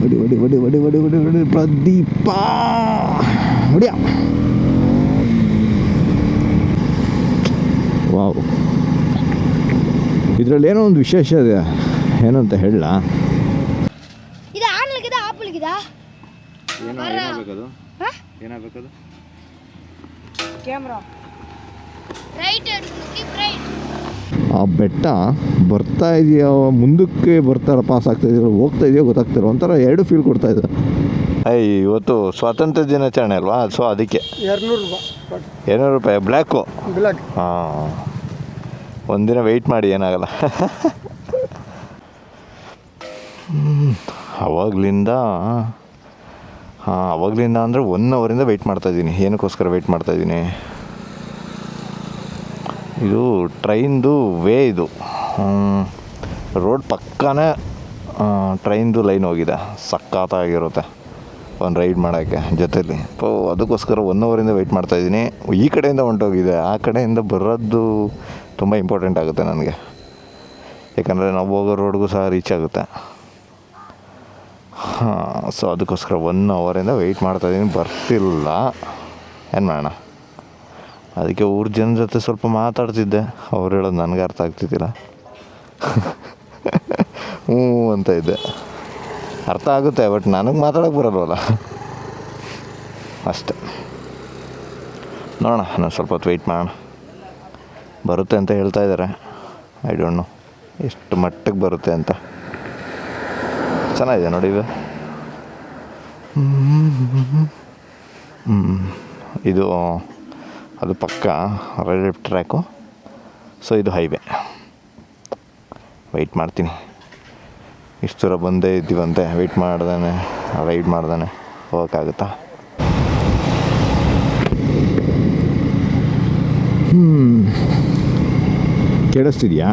ಹೊಡಿ ಹೊಡಿ ಹೊಡಿ ಹೊಡಿ ಹೊಡಿ ಹೊಡಿ ಹೊಡಿ ಪ್ರದೀಪ ಹೊಡಿಯ. ವಾವ್, ಇದರಲ್ಲಿ ಏನೋ ಒಂದು ವಿಶೇಷ ಇದೆ, ಏನಂತ ಹೇಳ. ಏನಾಗಬೇಕದು ಏನಾಗಬೇಕದು ಕ್ಯಾಮ್ರಾ ಆ ಬೆಟ್ಟ ಬರ್ತಾ ಇದೆಯೋ ಮುಂದಕ್ಕೆ ಬರ್ತಾರ ಪಾಸ್ ಆಗ್ತಾ ಇದೆಯೋ ಹೋಗ್ತಾ ಇದೆಯೋ ಗೊತ್ತಾಗ್ತಿರೋ ಒಂಥರ ಎರಡು ಫೀಲ್ ಕೊಡ್ತಾ ಇದೆ. ಇವತ್ತು ಸ್ವಾತಂತ್ರ್ಯ ದಿನಾಚರಣೆ ಅಲ್ವಾ, ಸೊ ಅದಕ್ಕೆ 200 ರೂಪಾಯಿ ಬ್ಲ್ಯಾಕು. ಹಾಂ, ಒಂದಿನ ವೆಯ್ಟ್ ಮಾಡಿ, ಏನಾಗಲ್ಲ. ಅವಾಗಲಿಂದ ಅಂದರೆ 1 ಅವರಿಂದ ವೆಯ್ಟ್ ಮಾಡ್ತಾಯಿದ್ದೀನಿ. ಏನಕ್ಕೋಸ್ಕರ ವೆಯ್ಟ್ ಮಾಡ್ತಾಯಿದ್ದೀನಿ, ಇದು ಟ್ರೈನ್ದು ವೇ, ಇದು ರೋಡ್ ಪಕ್ಕನೇ ಟ್ರೈನ್ದು ಲೈನ್ ಹೋಗಿದೆ. ಸಖತ್ತಾಗಿರುತ್ತೆ ಒಂದು ರೈಡ್ ಮಾಡೋಕ್ಕೆ ಜೊತೆಲಿ. ಅದಕ್ಕೋಸ್ಕರ 1 ಅವರಿಂದ ವೆಯ್ಟ್ ಮಾಡ್ತಾಯಿದ್ದೀನಿ. ಈ ಕಡೆಯಿಂದ ಹೊಂಟೋಗಿದೆ, ಆ ಕಡೆಯಿಂದ ಬರೋದು ತುಂಬ ಇಂಪಾರ್ಟೆಂಟ್ ಆಗುತ್ತೆ ನನಗೆ, ಯಾಕಂದರೆ ನಾವು ಹೋಗೋ ರೋಡ್ಗೂ ಸಹ ರೀಚ್ ಆಗುತ್ತೆ. ಹಾಂ, ಸೊ ಅದಕ್ಕೋಸ್ಕರ 1 ಅವರಿಂದ ವೆಯ್ಟ್ ಮಾಡ್ತಾಯಿದ್ದೀನಿ. ಬರ್ತಿಲ್ಲ, ಏನು ಮಾಡೋಣ. ಅದಕ್ಕೆ ಊರ ಜನ ಜೊತೆ ಸ್ವಲ್ಪ ಮಾತಾಡ್ತಿದ್ದೆ, ಅವ್ರು ಹೇಳೋದು ನನಗೆ ಅರ್ಥ ಆಗ್ತಿದ್ದಿಲ್ಲ. ಹ್ಞೂ ಅಂತ ಇದ್ದೆ. ಅರ್ಥ ಆಗುತ್ತೆ, ಬಟ್ ನನಗೆ ಮಾತಾಡೋಕ್ಕೆ ಬರಲ್ವಲ್ಲ, ಅಷ್ಟೆ. ನೋಡೋಣ, ನಾನು ಸ್ವಲ್ಪ ಹೊತ್ತು ವೆಯ್ಟ್ ಮಾಡೋಣ. ಬರುತ್ತೆ ಅಂತ ಹೇಳ್ತಾ ಇದ್ದಾರೆ, ಐ ಡೋಂಟ್ ನೋ ಎಷ್ಟು ಮಟ್ಟಿಗೆ ಬರುತ್ತೆ ಅಂತ. ಚೆನ್ನಾಗಿದೆ ನೋಡಿ ಇದು. ಇದು ಅದು ಪಕ್ಕ ರೈಲ್ವೆ ಟ್ರ್ಯಾಕು, ಸೊ ಇದು ಹೈವೇ. ವೆಯ್ಟ್ ಮಾಡ್ತೀನಿ. ಇಷ್ಟು ದೂರ ಬಂದೇ ಇದ್ದೀವಂತೆ, ವೆಯ್ಟ್ ಮಾಡ್ದಾನೆ ರೈಡ್ ಮಾಡ್ದಾನೆ ಹೋಗೋಕ್ಕಾಗುತ್ತಾ? ಕೇಳಿಸ್ತಿದ್ಯಾ?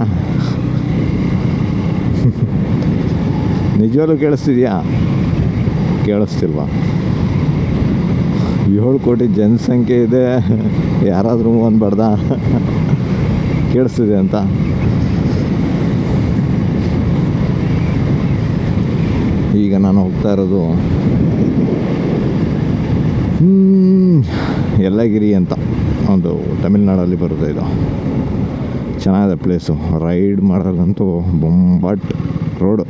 ನಿಜವಾಗ್ಲೂ ಕೇಳಿಸ್ತಿದ್ಯಾ? ಕೇಳಿಸ್ತಿಲ್ವಾ? 7 ಕೋಟಿ ಜನಸಂಖ್ಯೆ ಇದೆ, ಯಾರಾದರೂ ಅನ್ಬಾರ್ದ ಕೇಳಿಸ್ತಿದೆ ಅಂತ. ಈಗ ನಾನು ಹೋಗ್ತಾ ಇರೋದು ಯಲ್ಲಗಿರಿ ಅಂತ, ಒಂದು ತಮಿಳ್ನಾಡಲ್ಲಿ ಬರುತ್ತೆ. ಇದು ಚೆನ್ನಾಗಿದೆ ಪ್ಲೇಸು, ರೈಡ್ ಮಾಡೋದಂತೂ ಬೊಂಬಾಟ್ ರೋಡು.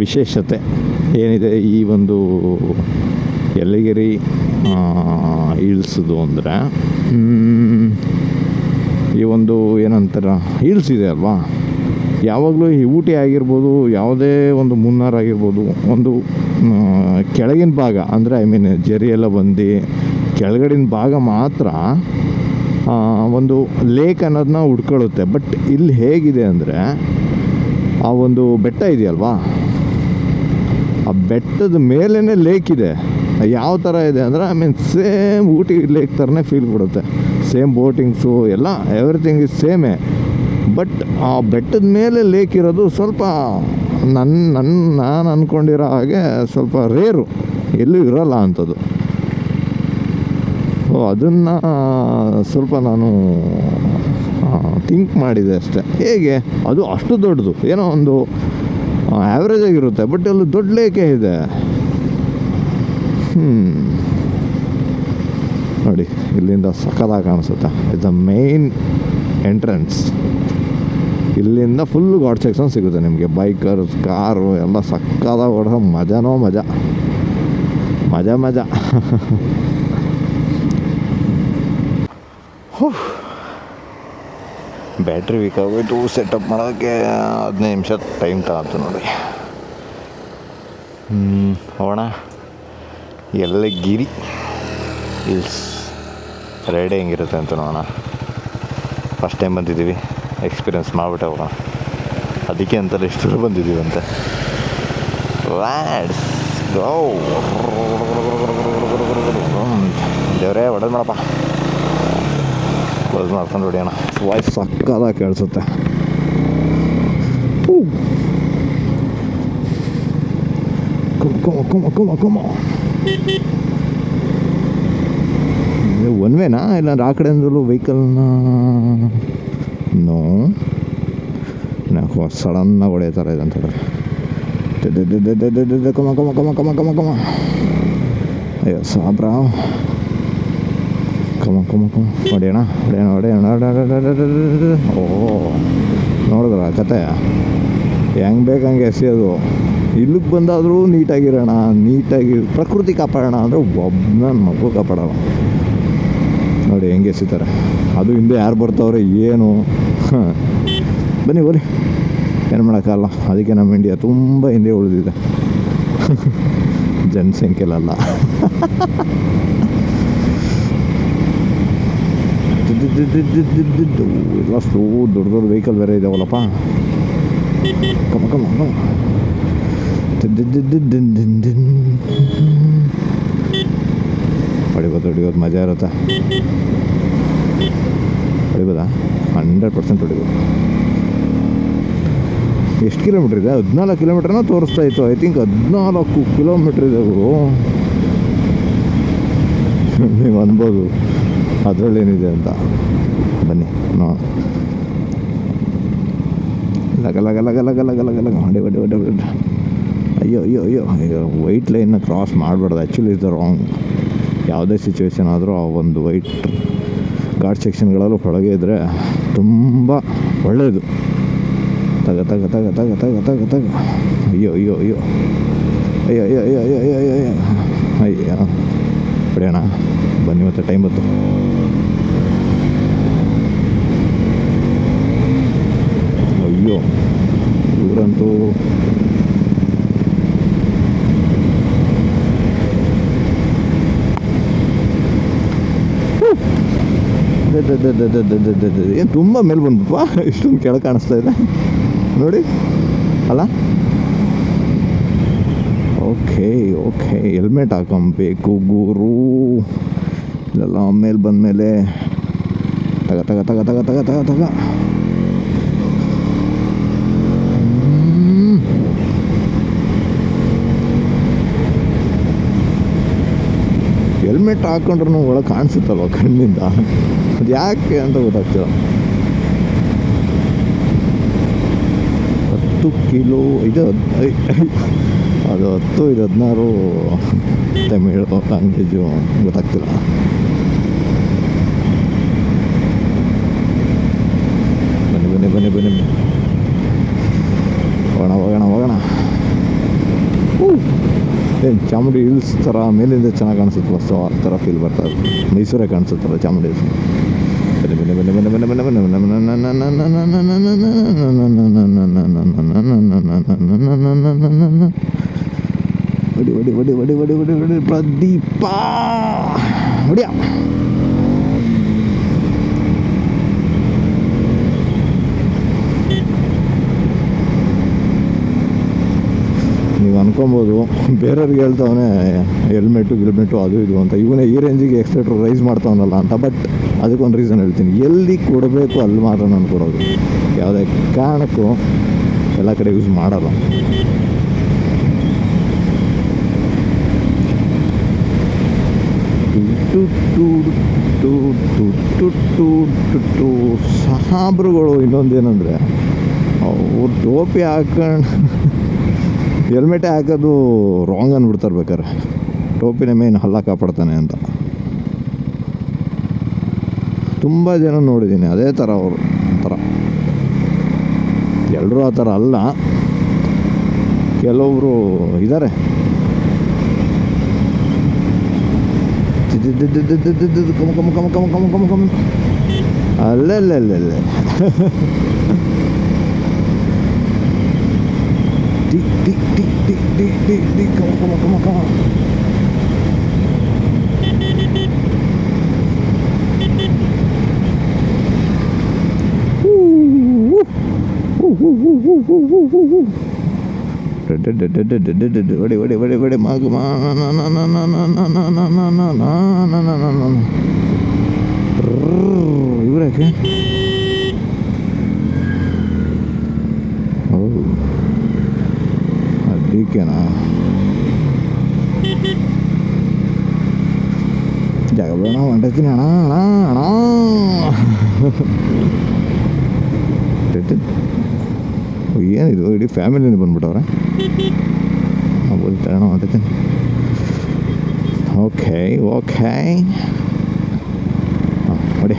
ವಿಶೇಷತೆ ಏನಿದೆ ಈ ಒಂದು ಯಲ್ಲಗಿರಿ ಹಿಲ್ಸ್ದು ಅಂದರೆ, ಈ ಒಂದು ಏನಂತಾರ ಹಿಲ್ಸ್ ಇದೆ ಅಲ್ವಾ, ಯಾವಾಗಲೂ ಈ ಊಟಿ ಆಗಿರ್ಬೋದು, ಯಾವುದೇ ಒಂದು ಮುನ್ನಾರ್ ಆಗಿರ್ಬೋದು, ಒಂದು ಕೆಳಗಿನ ಭಾಗ ಅಂದರೆ ಜರಿ ಎಲ್ಲ ಬಂದು ಕೆಳಗಡಿನ ಭಾಗ ಮಾತ್ರ ಒಂದು ಲೇಕ್ ಅನ್ನೋದನ್ನ ಹುಡ್ಕೊಳ್ಳುತ್ತೆ. ಬಟ್ ಇಲ್ಲಿ ಹೇಗಿದೆ ಅಂದರೆ, ಆ ಒಂದು ಬೆಟ್ಟ ಇದೆಯಲ್ವಾ, ಆ ಬೆಟ್ಟದ ಮೇಲೇ ಲೇಕ್ ಇದೆ. ಯಾವ ಥರ ಇದೆ ಅಂದರೆ ಸೇಮ್ ಊಟಿ ಲೇಕ್ ಥರನೇ ಫೀಲ್ ಕೊಡುತ್ತೆ. ಸೇಮ್ ಬೋಟಿಂಗ್ಸು ಎಲ್ಲ, ಎವ್ರಿಥಿಂಗ್ ಇಸ್ ಸೇಮೇ. ಬಟ್ ಆ ಬೆಟ್ಟದ ಮೇಲೆ ಲೇಕ್ ಇರೋದು ಸ್ವಲ್ಪ ನಾನು ಅಂದ್ಕೊಂಡಿರೋ ಹಾಗೆ ಸ್ವಲ್ಪ ರೇರು, ಎಲ್ಲೂ ಇರೋಲ್ಲ ಅಂಥದ್ದು. ಅದನ್ನು ಸ್ವಲ್ಪ ನಾನು ಥಿಂಕ್ ಮಾಡಿದೆ ಅಷ್ಟೆ. ಹೇಗೆ ಅದು ಅಷ್ಟು ದೊಡ್ಡದು, ಏನೋ ಒಂದು ಆ್ಯಾವ್ರೇಜ್ ಆಗಿರುತ್ತೆ, ಬಟ್ ಅಲ್ಲಿ ದೊಡ್ಡ ಲೇಕೆ ಇದೆ. ನೋಡಿ, ಇಲ್ಲಿಂದ ಸಕ್ಕತ್ತಾಗಿ ಕಾಣಿಸುತ್ತೆ. It's the main entrance. ಇಲ್ಲಿಂದ ಫುಲ್ ಗಾಡ್ ಸೆಕ್ಷನ್ ಸಿಗುತ್ತೆ ನಿಮಗೆ. ಬೈಕರ್ಸ್, ಕಾರು ಎಲ್ಲ ಸಕ್ಕತ್ತಾಗಿ ಓಡೋ ಮಜಾನೋ ಮಜಾ. ಬ್ಯಾಟ್ರಿ ವೀಕ್ ಆಗೋಯ್ತು. ಸೆಟಪ್ ಮಾಡೋಕ್ಕೆ 15 ನಿಮಿಷ ಟೈಮ್ ತಗೊಂತು ನೋಡಿ. ಹೋಗೋಣ. ಯಲ್ಲಗಿರಿ ಹಿಲ್ಸ್ ರೈಡ್ ಹೆಂಗಿರುತ್ತೆ ಅಂತ ನೋಡೋಣ. ಫಸ್ಟ್ ಟೈಮ್ ಬಂದಿದ್ದೀವಿ, ಎಕ್ಸ್ಪೀರಿಯೆನ್ಸ್ ಮಾಡಿಬಿಟ್ಟೆ ಹೋಗೋಣ. ಅದಕ್ಕೆ ಅಂತಲೇ ಇಷ್ಟು ದೂರ ಬಂದಿದ್ದೀವಿ ಅಂತ. Let's go. ದೇವರೇ ಹೊಡೆದು ಮಾಡಪ್ಪ, ಕ್ಲೋಸ್ ಮಾಡ್ಕೊಂಡು ಹೊಡಿಯೋಣ. ವಾಯ್ಸ್ ಸಕ್ಕದಾಗಿ ಕೇಳಿಸುತ್ತೆ. ಒನ್ ವೇನಾ ಇಲ್ಲ ಆ ಕಡೆಯಿಂದಲೂ ವೆಹಿಕಲ್ನ ನೋ ಸಡನ್ನಾಗಿ ಹೊಡೆಯೋ ಇದೆ ಅಂತ ಕಮ ಕಮ ಕಮ ಕಮ ಕಮ ಕಮ ಅಯ್ಯೋ ಸಾಬ್ರಾ ಕಮ ಕಮ ಕಮ ಹೊಡೆಯೋಣ ಹೊಡೆಯೋಣ ಹೊಡೆಯೋಣ ಓ ನೋಡಿದ್ರ ಕತೆ ಹೆಂಗೆ ಬೇಕಂಗೆ ಎಸೆಯೋದು. ಇಲ್ಲಿಗೆ ಬಂದಾದರೂ ನೀಟಾಗಿರೋಣ, ನೀಟಾಗಿ ಪ್ರಕೃತಿ ಕಾಪಾಡೋಣ ಅಂದರೆ ಒಬ್ಬನ ಮಗು ಕಾಪಾಡೋಣ. ನೋಡಿ ಹೆಂಗೆ ಎಸಿತಾರೆ. ಅದು ಹಿಂದೆ ಯಾರು ಬರ್ತಾವ್ರೆ ಏನು ಬನ್ನಿ ಹೋಲಿ, ಏನು ಮಾಡೋಕ್ಕಲ್ಲ. ಅದಕ್ಕೆ ನಮ್ಮ ಇಂಡಿಯಾ ತುಂಬ ಹಿಂದೆ ಉಳಿದಿದೆ ಜನಸಂಖ್ಯೆಲಲ್ಲ. ಎಲ್ಲ ಸ್ಲೋ ದೊಡ್ಡ ದೊಡ್ಡ ವೆಹಿಕಲ್ ಬೇರೆ ಇದಾವಲ್ಲಪ್ಪ. ಕಮ ಕಮ ಕಮ ಹೊಡಿಬೋದು ಮಜಾ ಇರುತ್ತೆ. ಹೊಡಿಬೋದಾ? 100% ಹೊಡಿಬೋದು. ಎಷ್ಟು ಕಿಲೋಮೀಟ್ರ್ ಇದೆ? 14 ಕಿಲೋಮೀಟ್ರನ್ನ ತೋರಿಸ್ತಾ ಇತ್ತು. ಐ ಥಿಂಕ್ 14 ಕಿಲೋಮೀಟ್ರ್ ಇದೆ ಅವರು. ನೀವು ಅನ್ಬೋದು ಅದರಲ್ಲೇನಿದೆ ಅಂತ. ಬನ್ನಿ ನೋಡೋಣ. ಲಗ ಲಗ ಲಗ ಲಗ ಲಗ ಲಗ ಲಗ ಹೊಡೆ ಹೊಡೆ ಹೊಡೆ ಹೊಡೆ. ಅಯ್ಯೋ ಅಯ್ಯೋ ಅಯ್ಯೋ ಅಯ್ಯೋ ವೈಟ್ ಲೈನ್ನ ಕ್ರಾಸ್ ಮಾಡಬಾರ್ದು. Actually is the wrong. ಯಾವುದೇ ಸಿಚುವೇಶನ್ ಆದರೂ ಆ ಒಂದು ವೈಟ್ ಘಾಟ್ ಸೆಕ್ಷನ್ಗಳಲ್ಲೂ ಹೊರಗೆ ಇದ್ದರೆ ತುಂಬ ಒಳ್ಳೆಯದು. ತಗ ತಗ ತಗ ತಗ ತಗ ತಗ ತಗ. ಅಯ್ಯೋ ಅಯ್ಯೋ ಅಯ್ಯೋ ಅಯ್ಯೋ ಅಯ್ಯೋ ಅಯ್ಯೋ ಅಯ್ಯೋ ಅಯ್ಯೋ ಅಯ್ಯೋ ಅಯ್ಯೋ ಹೊಡೆಯೋಣ ಬನ್ನಿ. ಮತ್ತೆ ಟೈಮ್ ಬಂತು. ಅಯ್ಯೋ ಇವರಂತೂ ಏನು ತುಂಬ ಮೇಲೆ ಬಂದ್ಬಿಟ್ವಾ? ಇಷ್ಟೊಂದು ಕೆಳಗೆ ಕಾಣಿಸ್ತಾ ಇದೆ ನೋಡಿ ಅಲ್ಲ. ಓಕೆ ಓಕೆ ಹೆಲ್ಮೆಟ್ ಹಾಕೊಬೇಕು ಗುರು. ಇಲ್ಲೆಲ್ಲ ಮೇಲೆ ಬಂದಮೇಲೆ ತಗ ತಗ ತಗ ತಗ ತಗ ತಗ ತಗ. ಹೆಲ್ಮೆಟ್ ಹಾಕೊಂಡ್ರೂ ಒಳಗೆ ಕಾಣಿಸುತ್ತಲ್ವ ಕಣ್ಣಿಂದ, ಅದು ಯಾಕೆ ಅಂತ ಗೊತ್ತಾಗ್ತಿಲ್ಲ. 10 ಕಿಲೋ ಇದು ಅದು 10 ಇದು 16 ತಮಿಳು ಲ್ಯಾಂಗ್ವೇಜು ಗೊತ್ತಾಗ್ತಿಲ್ಲ. ಬನ್ನಿ ಬನ್ನಿ ಬನ್ನಿ ಬನ್ನಿ ಹೋಗೋಣ ಹೋಗೋಣ ಹೋಗೋಣ. ಏನು ಚಾಮುಂಡಿ ಹಿಲ್ಸ್ ಥರ ಮೇಲಿಂದ ಚೆನ್ನಾಗಿ ಕಾಣಿಸುತ್ತಲ್ಲ, ಸೊ ಆ ಥರ ಫೀಲ್ ಬರ್ತಾರೆ. ಮೈಸೂರೇ ಕಾಣಿಸುತ್ತಲ್ಲ ಚಾಮುಂಡಿ ಹಿಲ್ಸ್. ಬನ್ನಿ ಬನ್ನಿ ಬನ್ನಿ ಬನ್ನಿ ಬನ್ನಿ ಬನ್ನಿ ಬನ್ನಿ ಹೊಡಿ ಹೊಡಿ ಹೊಡಿ ಹೊಡಿ ಹೊಡಿ ಹೊಡಿ ಹೊಡಿ ಪ್ರದೀಪ ಹೊಡಿಯ. ನೀವು ಅನ್ಕೊಬೋದು ಬೇರೆಯವ್ರಿಗೆ ಹೇಳ್ತಾವನೆ ಹೆಲ್ಮೆಟ್ಟು ಅದು ಇದು ಅಂತ, ಇವನೇ ಈ ರೇಂಜಿಗೆ ಎಕ್ಸ್ಲೇಟ್ರ್ ರೈಸ್ ಮಾಡ್ತಾವನಲ್ಲ ಅಂತ. ಬಟ್ ಅದಕ್ಕೊಂದು ರೀಸನ್ ಹೇಳ್ತೀನಿ. ಎಲ್ಲಿ ಕೊಡಬೇಕು ಅಲ್ಲಿ ಮಾತ್ರ ನಾನು ಕೊಡೋದು. ಯಾವುದೇ ಕಾರಣಕ್ಕೂ ಎಲ್ಲ ಕಡೆ ಯೂಸ್ ಮಾಡಲ್ಲ. ಸಾಬ್ರುಗಳು ಇನ್ನೊಂದೇನೆಂದರೆ ಅವ್ರು ಟೋಪಿ ಹಾಕೊಂಡು ಹೆಲ್ಮೆಟೇ ಹಾಕೋದು ರಾಂಗ್ ಅಂದ್ಬಿಡ್ತಾರೆ ಬೇಕಾರೆ. ಟೋಪಿನೇ ಮೇನ್ ಹಲ್ಲ ಕಾಪಾಡ್ತಾನೆ ಅಂತ ತುಂಬ ಜನ ನೋಡಿದ್ದೀನಿ. ಅದೇ ಥರ ಅವರು ಥರ ಎಲ್ಲರೂ ಆ ಥರ ಅಲ್ಲ, ಕೆಲವರು ಇದ್ದಾರೆ. ಕಮ ಕಮ ಕಮ ಕಮ ಕಮ ಕಮ ಕಮ ಅಲ್ಲೇ T T T T T T T ಕಮ ಕಮ ಕಮ ಕಮ. ಹೊಡಿ ಹೊಡಿ ಹೊಡಿ ಹೊಡಿ ಮಗು ಇವ್ರಾಕೆ ಅದಕ್ಕೇನಾ ಜಾಗ ಬೇಡ ಹೊಂಟೈತೀನಿ ಅಣ್ಣ ಅಣ್ಣ ಏನಿದು ಇಡೀ ಫ್ಯಾಮಿಲಿನ ಬಂದ್ಬಿಟ್ಟವ್ರೆ. ಬೋಲ್ತಾಣ ಹೊಂಟೈತೀನಿ. ಓಕೆ ಓಕೆ ನೋಡಿ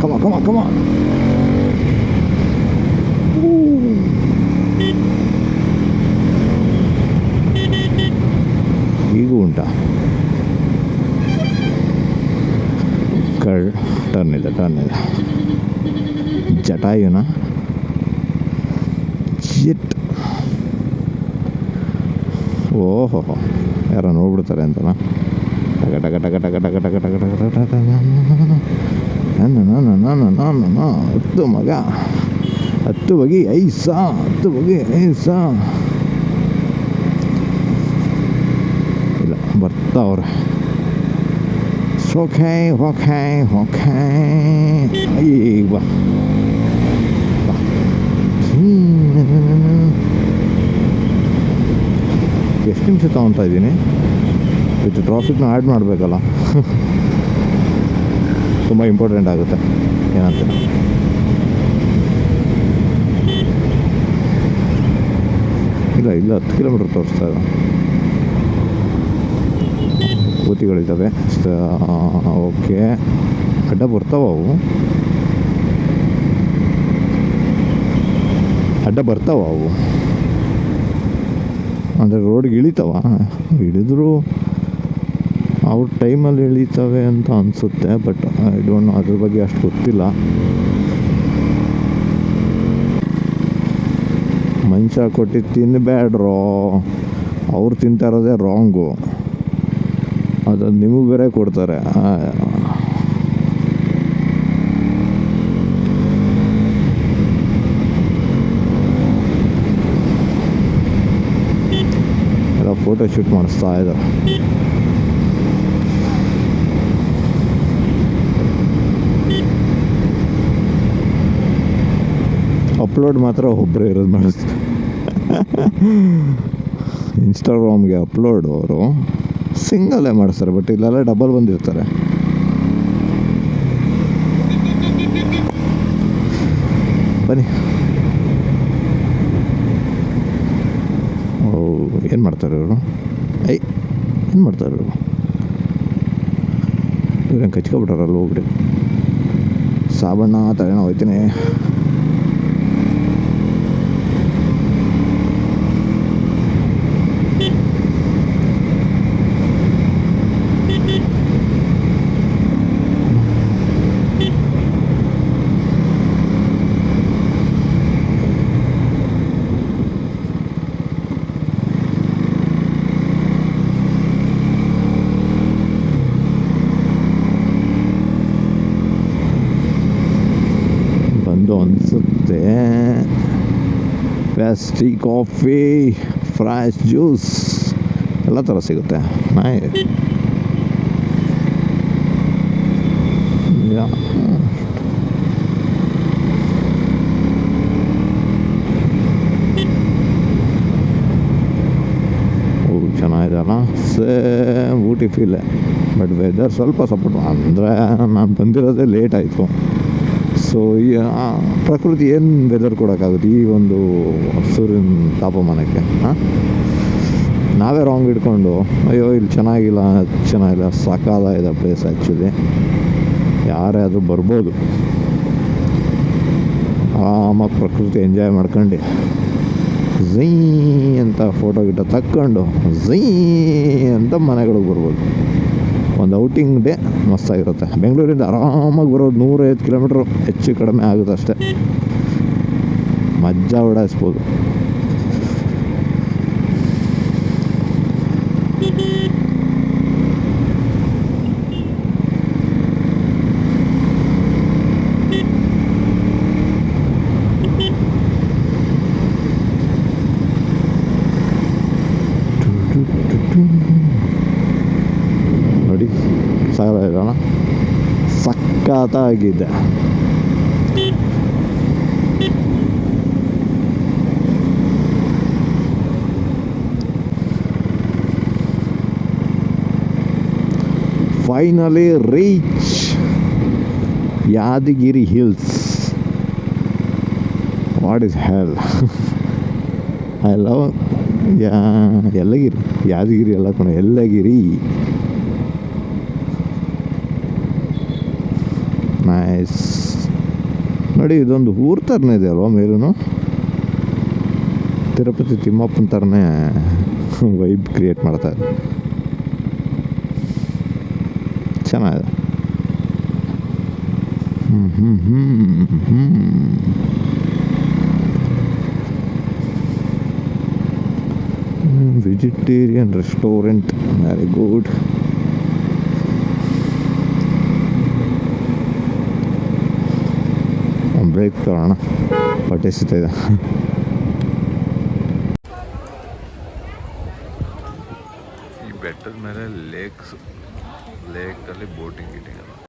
ಕಮ ಕಮ ಕಮ ಈಗೂ ಉಂಟಾ ಟರ್ನ್ ಇದೆ ಜಟಾಯುನ ಜಿಟ್. ಓಹೋ ಯಾರೋ ನೋಡ್ಬಿಡ್ತಾರೆ ಅಂತನಾ. ಟಕ ಟಕ ಟಕ ಟಕ ಟಕ ಟಕ ಟಕ ಟಕ ಟಕ ಹತ್ತು ಮಗ ಹತ್ತು ಬಗೆ ಐಸಾ ಇಲ್ಲ ಬರ್ತಾವ್ರೆ. ಓಕೆ ಓಕೆ ಓಕೆ ಈಗ ಬಾ ಎಷ್ಟು ನಿಮಿಷ ತಗೊತಾ ಇದ್ದೀನಿ. ವಿತ್ ಟ್ರಾಫಿಕ್ನ ಆ್ಯಡ್ ಮಾಡಬೇಕಲ್ಲ, ತುಂಬ ಇಂಪಾರ್ಟೆಂಟ್ ಆಗುತ್ತೆ. ಏನಂತ ಇಲ್ಲ 10 ಕಿಲೋಮೀಟ್ರ್ ತೋರಿಸ್ತಾ ಇದೆ. ಕೋತಿಗಳಿದ್ದಾವೆ. ಓಕೆ ಅಡ್ಡ ಬರ್ತಾವ ಅವು ಅಂದರೆ ರೋಡ್ಗೆ ಇಳಿತಾವ. ಇಳಿದ್ರು ಅವ್ರ ಟೈಮಲ್ಲಿ ಇಳಿತವೆ ಅಂತ ಅನಿಸುತ್ತೆ. ಬಟ್ ಐ ಡೋಂಟ್ ನೋ, ಅದ್ರ ಬಗ್ಗೆ ಅಷ್ಟು ಗೊತ್ತಿಲ್ಲ. ಮನುಷ್ಯ ಕೊಟ್ಟಿದ್ದು ತಿನ್ನಬೇಡ್ರೋ, ಅವ್ರು ತಿಂತಾ ಇರೋದೇ ರಾಂಗು. ಅದು ನಿಮಗೆ ಬೇರೆ ಕೊಡ್ತಾರೆ. ಎಲ್ಲ ಫೋಟೋ ಶೂಟ್ ಮಾಡಿಸ್ತಾ ಇದ್ದಾರೆ. ಅಪ್ಲೋಡ್ ಮಾತ್ರ ಒಬ್ಬರೇ ಇರೋದು ಮಾಡಿಸ್ತಾರೆ. ಇನ್ಸ್ಟಾಗ್ರಾಮ್ಗೆ ಅಪ್ಲೋಡ್ ಅವರು ಸಿಂಗಲ್ಲೇ ಮಾಡಿಸ್ತಾರೆ. ಬಟ್ ಇಲ್ಲೆಲ್ಲ ಡಬಲ್ ಬಂದಿರ್ತಾರೆ. ಬನ್ನಿ. ಏನು ಮಾಡ್ತಾರೆ ಇವರು? ಏನು ಮಾಡ್ತಾರೆ ಇವರು? ಇವ್ರೇನು ಕಚ್ಕೊಬಿಟ್ಟಾರಲ್ಲ ಹೋಗ್ಬಿಡಿ. ಸಾಬಣ್ಣ ತಲೆನೋ ಹೋಯ್ತೀನಿ. ಅನಿಸುತ್ತೆ. ಪ್ಯಾಸ್ಟ್ರಿ, ಕಾಫಿ, ಫ್ರೆಶ್ ಜ್ಯೂಸ್ ಎಲ್ಲ ಥರ ಸಿಗುತ್ತೆ. ಚೆನ್ನಾಗಿದೆಲ್ಲ. ಸೇಮ್ ಊಟಿ ಫೀಲೆ. ಬಟ್ ವೆದರ್ ಸ್ವಲ್ಪ ಸಪೋರ್ಟ್ ಅಂದರೆ ನಾನು ಬಂದಿರೋದೇ ಲೇಟ್ ಆಯಿತು. ಸೊ ಈ ಪ್ರಕೃತಿ ಏನು ವೆದರ್ ಕೊಡೋಕ್ಕಾಗುತ್ತೆ ಈ ಒಂದು ಸೂರ್ಯನ ತಾಪಮಾನಕ್ಕೆ? ನಾವೇ ರಾಂಗ್ ಇಟ್ಕೊಂಡು ಅಯ್ಯೋ ಇಲ್ಲಿ ಚೆನ್ನಾಗಿಲ್ಲ ಸಾಕಾಗಿದೆ ಪ್ಲೇಸ್. ಆ್ಯಕ್ಚುಲಿ ಯಾರೇ ಆದರೂ ಬರ್ಬೋದು, ಆರಾಮಾಗಿ ಪ್ರಕೃತಿ ಎಂಜಾಯ್ ಮಾಡ್ಕೊಂಡು ಝೀ ಅಂತ ಫೋಟೋ ಗಿಟ ತಕ್ಕೊಂಡು ಝೀ ಅಂತ ಮನೆಗಳಿಗೆ ಬರ್ಬೋದು. ಒಂದು ಔಟಿಂಗ್ ಡೇ ಮಸ್ತಾಗಿರುತ್ತೆ. ಬೆಂಗಳೂರಿಂದ ಆರಾಮಾಗಿ ಬರೋದು 105 ಕಿಲೋಮೀಟ್ರ್ ಹೆಚ್ಚು ಕಡಿಮೆ ಆಗುತ್ತೆ ಅಷ್ಟೇ. ಮಜಾ ಉಡಾಯಿಸ್ಬೋದು. ನೋಡಿ ಸಾಗರ ಸಖತ್ತಾಗಿದೆ. Finally reach Yadagiri hills. What is hell. I love Yelagiri, Yadagiri ಎಲ್ಲ ಕಣ, ಎಲ್ಲಗಿರಿ. ನೈಸ್ ನೋಡಿ, ಇದೊಂದು ಊರ ಥರನೇ ಇದೆ ಅಲ್ವಾ ಮೇಲೂ. ತಿರುಪತಿ ತಿಮ್ಮಪ್ಪನ ಥರನೇ ವೈಬ್ ಕ್ರಿಯೇಟ್ ಮಾಡ್ತಾರೆ. ಚೆನ್ನಾಗಿದೆ. Vegetarian restaurant, very good. Break ತಗೋಣ, ಹೊಟ್ಟೆ ಸಿಗ್ತಾಯಿದೆ. ಈ ಬೆಟ್ಟದ ಮೇಲೆ ಲೇಕಲ್ಲಿ ಬೋಟಿಂಗ್ ಇದೆ.